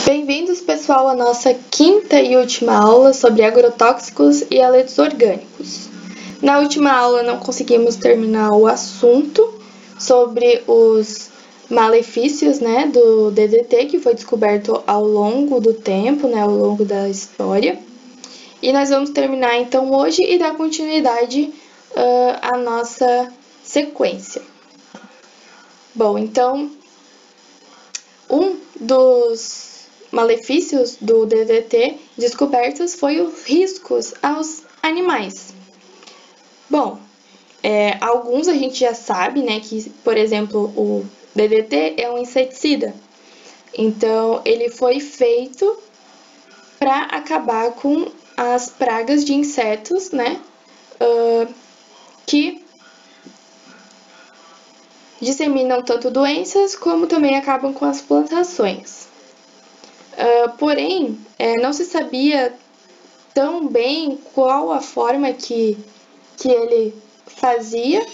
Bem-vindos, pessoal, à nossa quinta e última aula sobre agrotóxicos e haletos orgânicos. Na última aula não conseguimos terminar o assunto sobre os malefícios, do DDT, que foi descoberto ao longo do tempo, ao longo da história. E nós vamos terminar então hoje e dar continuidade à nossa sequência. Bom, então, um dos malefícios do DDT descobertos foi os riscos aos animais. Bom, alguns a gente já sabe, que, por exemplo, o DDT é um inseticida. Então, ele foi feito para acabar com as pragas de insetos, que disseminam tanto doenças como também acabam com as plantações. Porém, não se sabia tão bem qual a forma que ele fazia,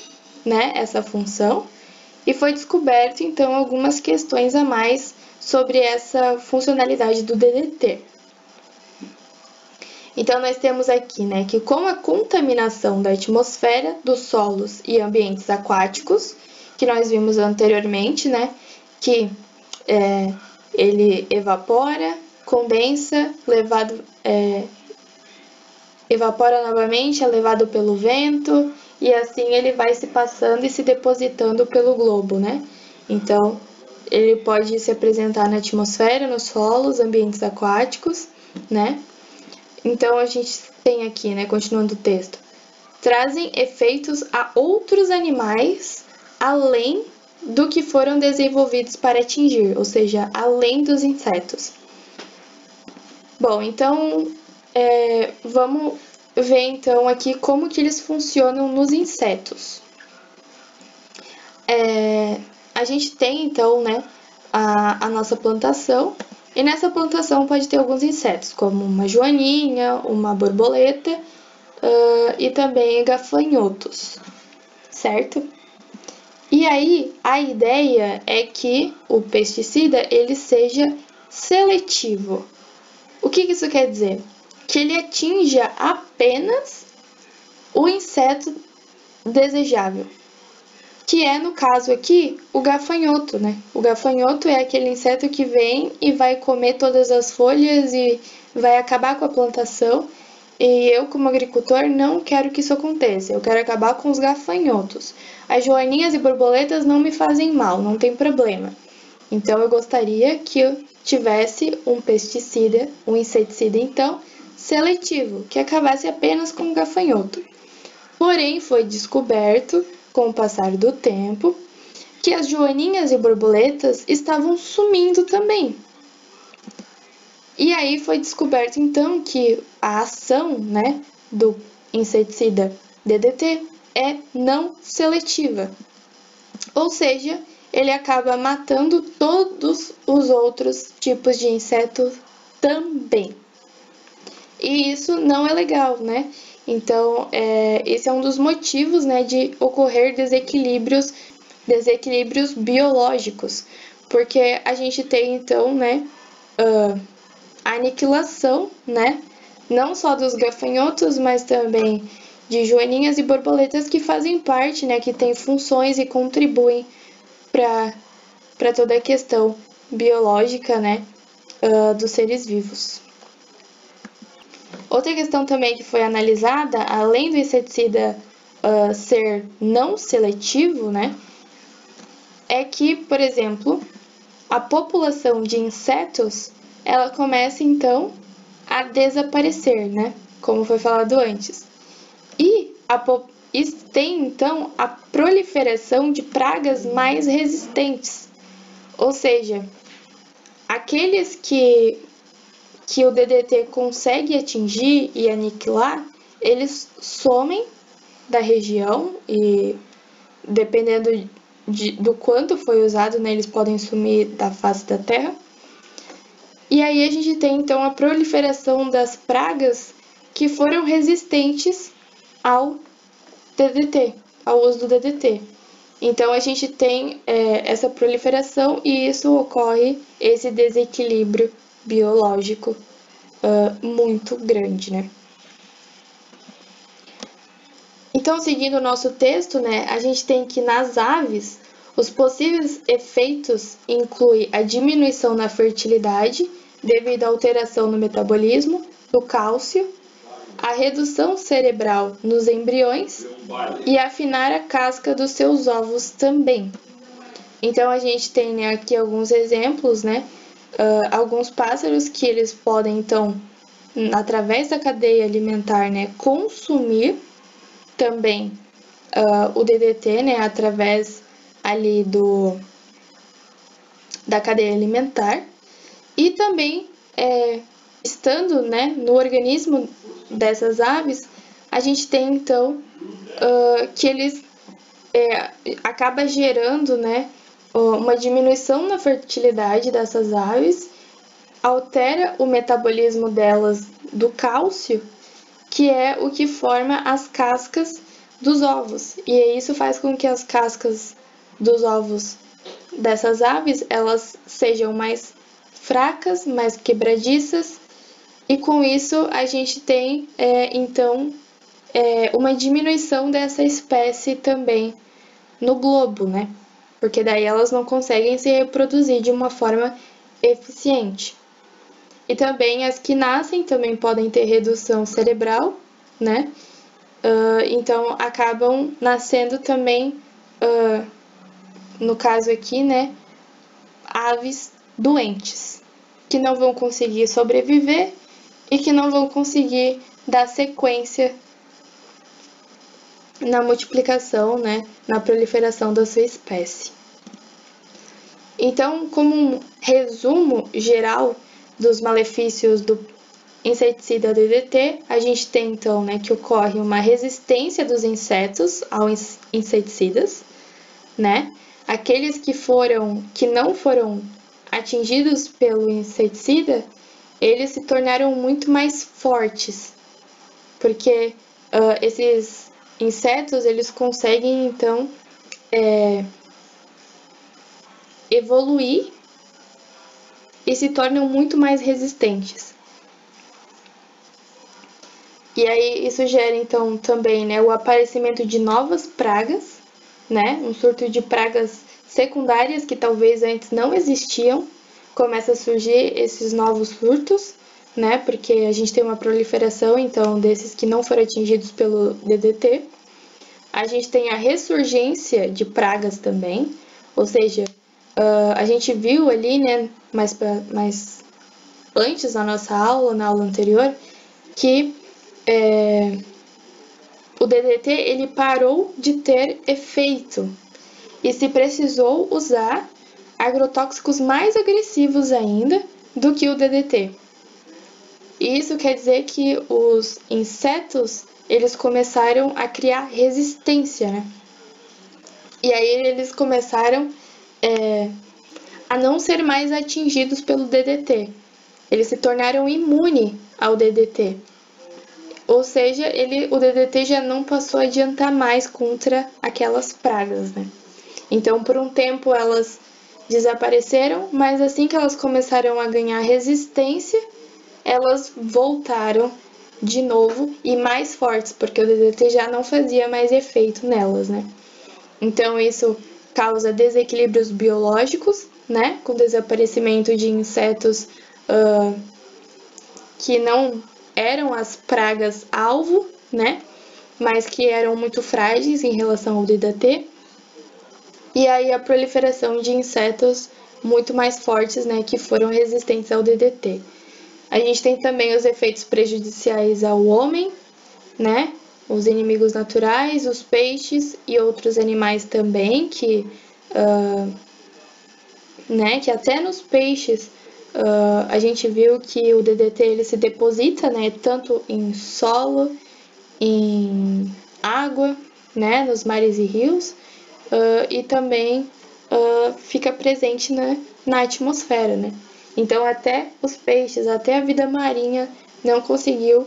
essa função, e foi descoberto então algumas questões a mais sobre essa funcionalidade do DDT. Então nós temos aqui, que com a contaminação da atmosfera, dos solos e ambientes aquáticos, que nós vimos anteriormente, que ele evapora, condensa, evapora novamente, é levado pelo vento, e assim ele vai se passando e se depositando pelo globo, Então, ele pode se apresentar na atmosfera, nos solos, ambientes aquáticos, Então, a gente tem aqui, continuando o texto, trazem efeitos a outros animais além do que foram desenvolvidos para atingir, ou seja, além dos insetos. Bom, então, vamos ver então aqui como que eles funcionam nos insetos. A gente tem então, a nossa plantação, e nessa plantação pode ter alguns insetos, como uma joaninha, uma borboleta e também gafanhotos, certo? E aí, a ideia é que o pesticida ele seja seletivo. O que isso quer dizer? Que ele atinja apenas o inseto desejável, que é, no caso aqui, o gafanhoto, O gafanhoto é aquele inseto que vem e vai comer todas as folhas e vai acabar com a plantação. E eu, como agricultor, não quero que isso aconteça. Eu quero acabar com os gafanhotos. As joaninhas e borboletas não me fazem mal, não tem problema. Então, eu gostaria que eu tivesse um pesticida, um inseticida, então, seletivo, que acabasse apenas com o gafanhoto. Porém, foi descoberto, com o passar do tempo, que as joaninhas e borboletas estavam sumindo também. E aí foi descoberto então que a ação, do inseticida DDT é não seletiva. Ou seja, ele acaba matando todos os outros tipos de insetos também. E isso não é legal, Então, esse é um dos motivos, de ocorrer desequilíbrios biológicos, porque a gente tem então, a aniquilação, não só dos gafanhotos, mas também de joaninhas e borboletas que fazem parte, que têm funções e contribuem para toda a questão biológica, dos seres vivos. Outra questão também que foi analisada, além do inseticida ser não seletivo, é que, por exemplo, a população de insetos ela começa então a desaparecer, como foi falado antes. E tem então a proliferação de pragas mais resistentes, ou seja, aqueles que o DDT consegue atingir e aniquilar, eles somem da região e, dependendo do quanto foi usado, eles podem sumir da face da terra. E aí a gente tem então a proliferação das pragas que foram resistentes ao DDT, ao uso do DDT. Então a gente tem essa proliferação e isso ocorre esse desequilíbrio biológico muito grande, né? Então, seguindo o nosso texto, né, a gente tem que nas aves, os possíveis efeitos incluem a diminuição na fertilidade devido à alteração no metabolismo do cálcio, a redução cerebral nos embriões e afinar a casca dos seus ovos também. Então, a gente tem, né, aqui alguns exemplos, né, alguns pássaros que eles podem, então, através da cadeia alimentar, né, consumir também o DDT, né, através ali da cadeia alimentar, e também estando, né, no organismo dessas aves, a gente tem então que eles acaba gerando, né, uma diminuição na fertilidade dessas aves, altera o metabolismo delas do cálcio, que é o que forma as cascas dos ovos. E isso faz com que as cascas dos ovos dessas aves elas sejam mais fracas, mais quebradiças, e com isso a gente tem então uma diminuição dessa espécie também no globo, né? Porque daí elas não conseguem se reproduzir de uma forma eficiente. E também as que nascem também podem ter redução cerebral, né? Então acabam nascendo também, no caso aqui, né, aves doentes, que não vão conseguir sobreviver e que não vão conseguir dar sequência na multiplicação, né, na proliferação da sua espécie. Então, como um resumo geral dos malefícios do inseticida DDT, a gente tem então, né, que ocorre uma resistência dos insetos aos inseticidas, né? Aqueles que não foram atingidos pelo inseticida, eles se tornaram muito mais fortes, porque esses insetos eles conseguem então evoluir e se tornam muito mais resistentes. E aí isso gera então também, né, o aparecimento de novas pragas, né, um surto de pragas secundárias que talvez antes não existiam, começa a surgir esses novos surtos, né, porque a gente tem uma proliferação então desses que não foram atingidos pelo DDT. A gente tem a ressurgência de pragas também, ou seja, a gente viu ali, né, mais antes na nossa aula, na aula anterior, que o DDT ele parou de ter efeito e se precisou usar agrotóxicos mais agressivos ainda do que o DDT. Isso quer dizer que os insetos eles começaram a criar resistência, né? E aí eles começaram a não ser mais atingidos pelo DDT. Eles se tornaram imunes ao DDT. Ou seja, o DDT já não passou a adiantar mais contra aquelas pragas, né? Então, por um tempo elas desapareceram, mas assim que elas começaram a ganhar resistência, elas voltaram de novo e mais fortes, porque o DDT já não fazia mais efeito nelas, né? Então, isso causa desequilíbrios biológicos, né? Com desaparecimento de insetos que não eram as pragas alvo, né? Mas que eram muito frágeis em relação ao DDT. E aí a proliferação de insetos muito mais fortes, né? Que foram resistentes ao DDT. A gente tem também os efeitos prejudiciais ao homem, né? Os inimigos naturais, os peixes e outros animais também, que até nos peixes a gente viu que o DDT ele se deposita, né, tanto em solo, em água, né, nos mares e rios, e também fica presente na atmosfera, né? Então até os peixes, até a vida marinha não conseguiu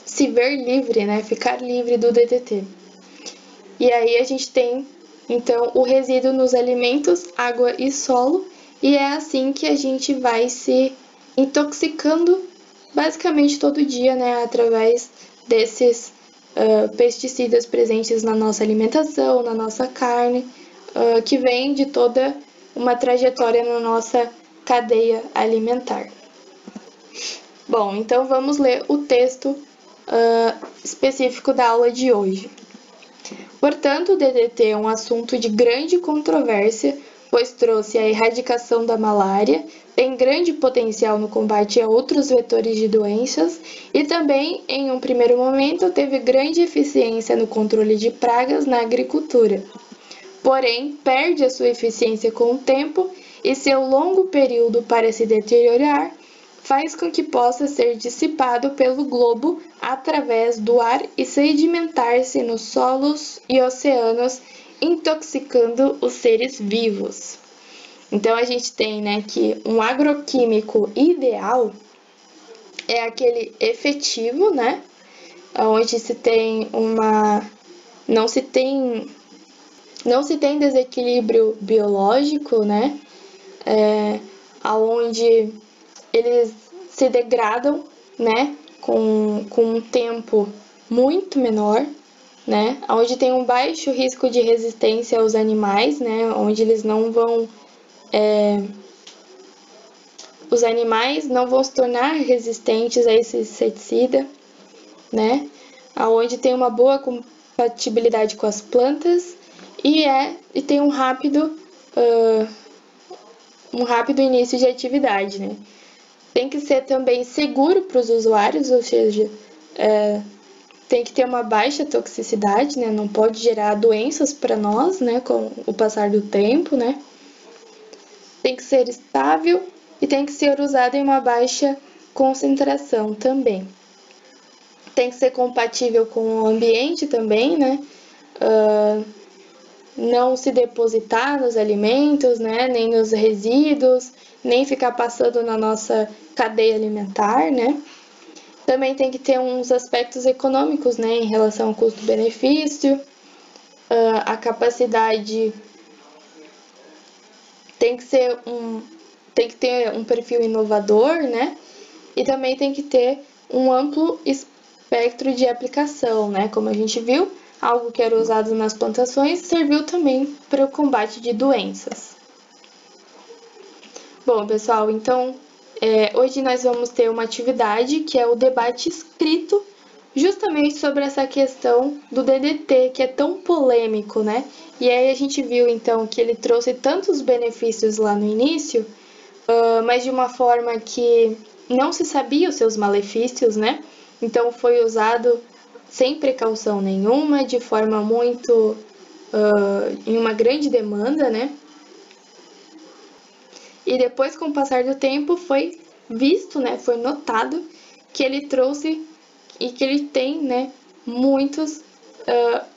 se ver livre, né, ficar livre do DDT. E aí a gente tem então o resíduo nos alimentos, água e solo, e é assim que a gente vai se intoxicando basicamente todo dia, né, através desses pesticidas presentes na nossa alimentação, na nossa carne, que vem de toda uma trajetória na nossa cadeia alimentar. Bom, então vamos ler o texto específico da aula de hoje. Portanto, o DDT é um assunto de grande controvérsia, pois trouxe a erradicação da malária, tem grande potencial no combate a outros vetores de doenças e também, em um primeiro momento, teve grande eficiência no controle de pragas na agricultura. Porém, perde a sua eficiência com o tempo e seu longo período para se deteriorar faz com que possa ser dissipado pelo globo através do ar e sedimentar-se nos solos e oceanos, intoxicando os seres vivos. Então a gente tem, né, que um agroquímico ideal é aquele efetivo, né, onde se tem não se tem desequilíbrio biológico, né, aonde eles se degradam, né, com um tempo muito menor, né, onde tem um baixo risco de resistência aos animais, né, onde eles não vão os animais não vão se tornar resistentes a esse inseticida, né, onde tem uma boa compatibilidade com as plantas e tem um rápido início de atividade, né. Tem que ser também seguro para os usuários, ou seja, tem que ter uma baixa toxicidade, né? Não pode gerar doenças para nós, né? Com o passar do tempo, né? Tem que ser estável e tem que ser usado em uma baixa concentração também. Tem que ser compatível com o ambiente também, né? Não se depositar nos alimentos, né? Nem nos resíduos, nem ficar passando na nossa cadeia alimentar, né? Também tem que ter uns aspectos econômicos, né? Em relação ao custo-benefício, a capacidade tem que ter um perfil inovador, né? E também tem que ter um amplo espectro de aplicação, né? Como a gente viu, algo que era usado nas plantações serviu também para o combate de doenças. Bom, pessoal, então hoje nós vamos ter uma atividade que é o debate escrito justamente sobre essa questão do DDT, que é tão polêmico, né? E aí a gente viu, então, que ele trouxe tantos benefícios lá no início, mas de uma forma que não se sabia os seus malefícios, né? Então foi usado sem precaução nenhuma, de forma muito... em uma grande demanda, né? E depois, com o passar do tempo, foi visto, né, foi notado que ele trouxe e que ele tem, né, muitos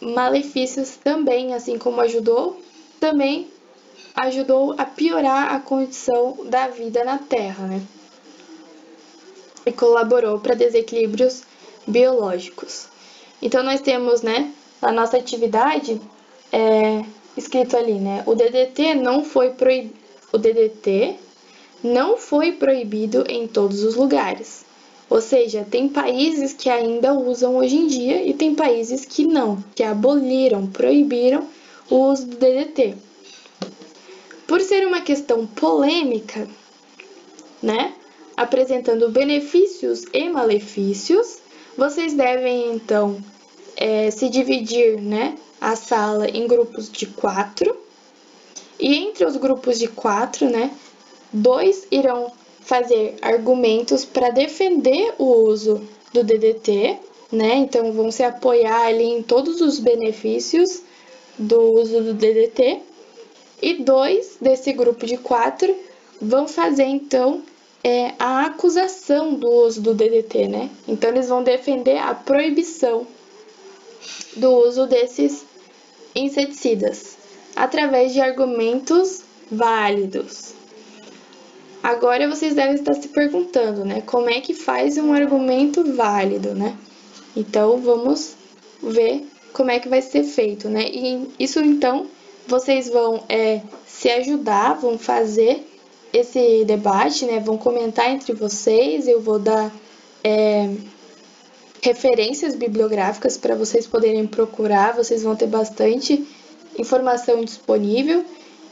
malefícios também, assim como também ajudou a piorar a condição da vida na Terra, né? E colaborou para desequilíbrios biológicos. Então nós temos, né, na nossa atividade escrito ali, né, o DDT não foi proibido em todos os lugares. Ou seja, tem países que ainda usam hoje em dia e tem países que não, que aboliram, proibiram o uso do DDT. Por ser uma questão polêmica, né, apresentando benefícios e malefícios, vocês devem então se dividir, né, a sala em grupos de 4. E entre os grupos de 4, né, 2 irão fazer argumentos para defender o uso do DDT, né? Então vão se apoiar ali em todos os benefícios do uso do DDT. E 2 desse grupo de 4 vão fazer então a acusação do uso do DDT, né? Então eles vão defender a proibição do uso desses inseticidas através de argumentos válidos. Agora vocês devem estar se perguntando, né? Como é que faz um argumento válido, né? Então vamos ver como é que vai ser feito, né? E isso então vocês vão se ajudar, vão fazer esse debate, né? Vão comentar entre vocês, eu vou dar referências bibliográficas para vocês poderem procurar, vocês vão ter bastante informação disponível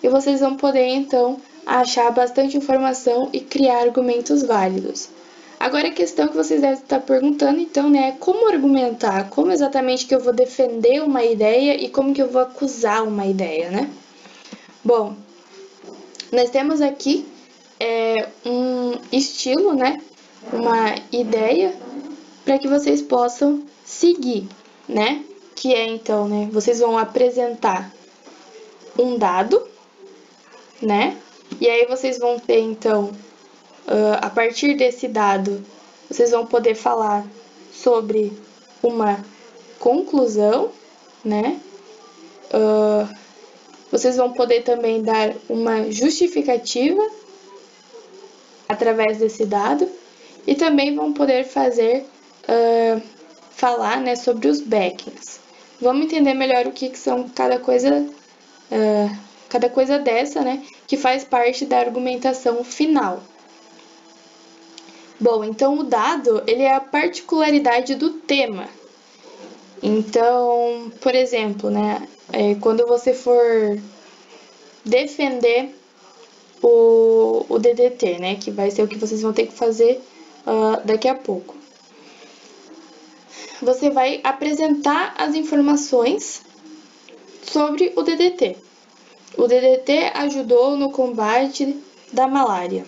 e vocês vão poder, então, achar bastante informação e criar argumentos válidos. Agora a questão que vocês devem estar perguntando, então, né, é como argumentar, como exatamente que eu vou defender uma ideia e como que eu vou acusar uma ideia, né? Bom, nós temos aqui um estilo, né, uma ideia para que vocês possam seguir, né? Que é, então, né, vocês vão apresentar um dado, né? E aí vocês vão ter, então, a partir desse dado, vocês vão poder falar sobre uma conclusão, né? Vocês vão poder também dar uma justificativa através desse dado e também vão poder falar, né, sobre os backings. Vamos entender melhor o que são cada coisa dessa, né, que faz parte da argumentação final. Bom, então o dado, ele é a particularidade do tema. Então, por exemplo, né, quando você for defender o DDT, né, que vai ser o que vocês vão ter que fazer daqui a pouco. Você vai apresentar as informações sobre o DDT. O DDT ajudou no combate da malária.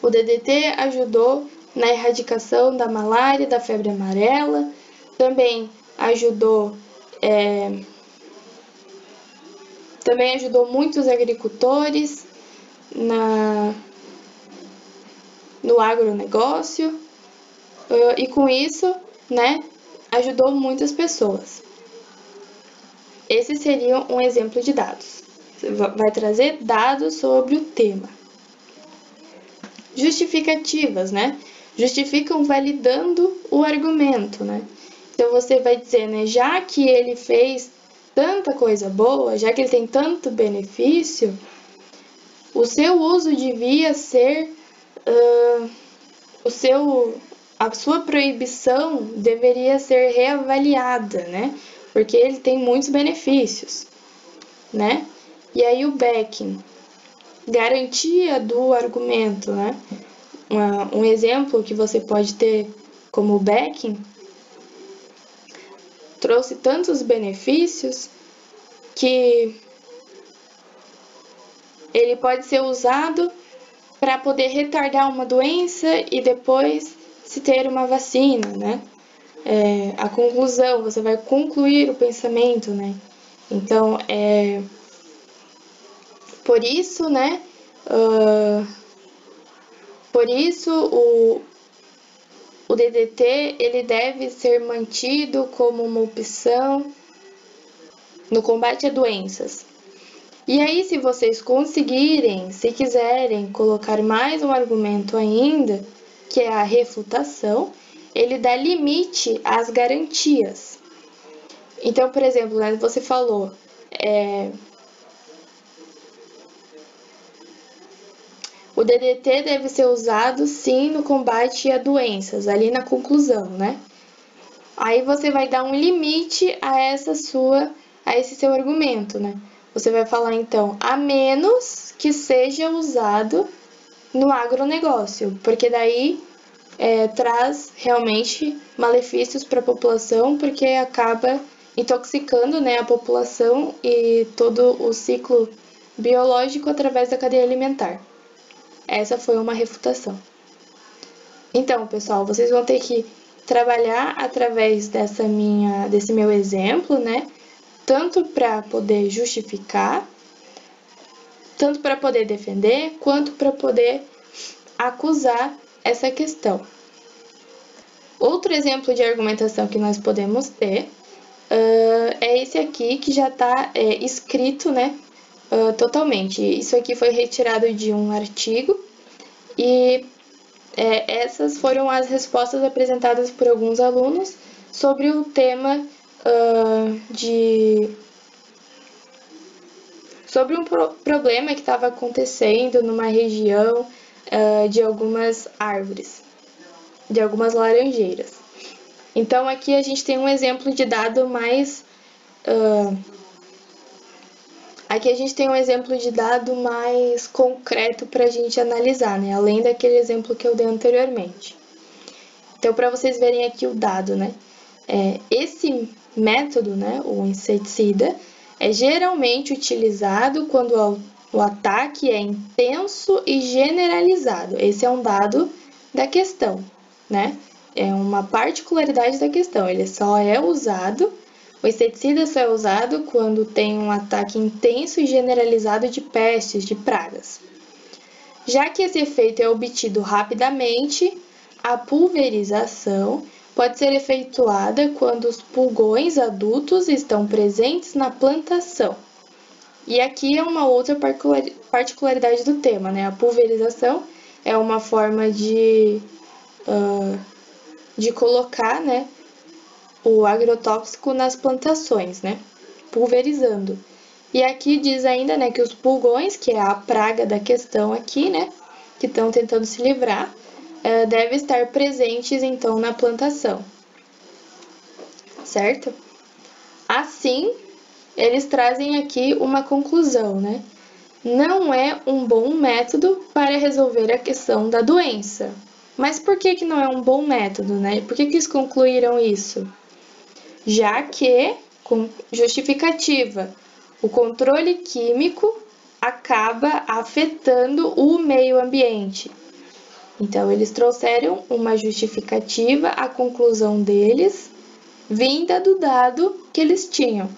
O DDT ajudou na erradicação da malária, da febre amarela. Também ajudou muitos agricultores no agronegócio e com isso, né, ajudou muitas pessoas. Esse seria um exemplo de dados. Você vai trazer dados sobre o tema. Justificativas, né? Justificam validando o argumento, né? Então você vai dizer, né, já que ele fez tanta coisa boa, já que ele tem tanto benefício, o seu uso devia ser a sua proibição deveria ser reavaliada, né? Porque ele tem muitos benefícios, né? E aí o backing, garantia do argumento, né? Um exemplo que você pode ter como backing trouxe tantos benefícios que ele pode ser usado para poder retardar uma doença e depois se ter uma vacina, né? A conclusão, você vai concluir o pensamento, né? Então, por isso, né? Por isso, o DDT ele deve ser mantido como uma opção no combate a doenças. E aí, se vocês conseguirem, se quiserem colocar mais um argumento ainda, que é a refutação, ele dá limite às garantias. Então, por exemplo, né, você falou, o DDT deve ser usado sim no combate a doenças, ali na conclusão, né? Aí você vai dar um limite a esse seu argumento, né? Você vai falar então, a menos que seja usado no agronegócio, porque daí traz realmente malefícios para a população, porque acaba intoxicando, né, a população e todo o ciclo biológico através da cadeia alimentar. Essa foi uma refutação. Então, pessoal, vocês vão ter que trabalhar através desse meu exemplo, né? Tanto para poder justificar, tanto para poder defender, quanto para poder acusar essa questão. Outro exemplo de argumentação que nós podemos ter é esse aqui, que já está escrito, né, totalmente. Isso aqui foi retirado de um artigo e essas foram as respostas apresentadas por alguns alunos sobre o tema sobre um problema que estava acontecendo numa região de algumas árvores, de algumas laranjeiras. Então, aqui a gente tem um exemplo de dado mais... aqui a gente tem um exemplo de dado mais concreto para a gente analisar, né? Além daquele exemplo que eu dei anteriormente. Então, para vocês verem aqui o dado, né? Esse método, né, o inseticida, é geralmente utilizado quando o ataque é intenso e generalizado. Esse é um dado da questão, né? É uma particularidade da questão. Ele só é usado, o inseticida só é usado quando tem um ataque intenso e generalizado de pestes, de pragas. Já que esse efeito é obtido rapidamente, a pulverização pode ser efetuada quando os pulgões adultos estão presentes na plantação. E aqui é uma outra particularidade do tema, né? A pulverização é uma forma de colocar, né, o agrotóxico nas plantações, né? Pulverizando. E aqui diz ainda, né, que os pulgões, que é a praga da questão aqui, né, que estão tentando se livrar, devem estar presentes, então, na plantação. Certo? Assim, eles trazem aqui uma conclusão, né? Não é um bom método para resolver a questão da doença. Mas por que não é um bom método, né? Por que eles concluíram isso? Já que, com justificativa, o controle químico acaba afetando o meio ambiente. Então, eles trouxeram uma justificativa, a conclusão deles, vinda do dado que eles tinham.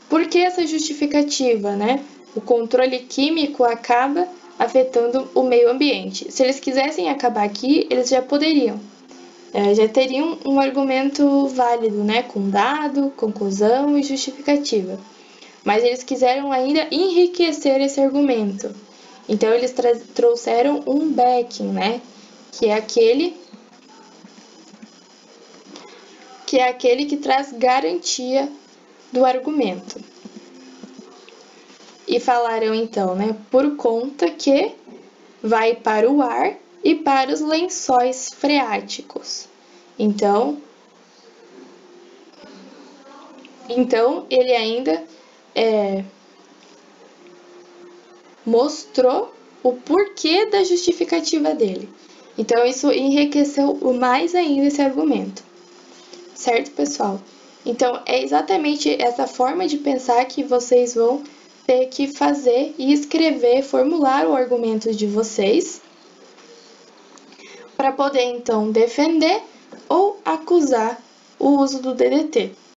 Por que essa justificativa, né? O controle químico acaba afetando o meio ambiente. Se eles quisessem acabar aqui, eles já poderiam. Já teriam um argumento válido, né? Com dado, conclusão e justificativa. Mas eles quiseram ainda enriquecer esse argumento. Então, eles trouxeram um backing, né? Que é aquele que traz garantia do argumento. E falaram então, né? Por conta que vai para o ar e para os lençóis freáticos. Então ele ainda mostrou o porquê da justificativa dele. Então, isso enriqueceu mais ainda esse argumento. Certo, pessoal? Então, é exatamente essa forma de pensar que vocês vão ter que fazer e escrever, formular o argumento de vocês para poder, então, defender ou acusar o uso do DDT.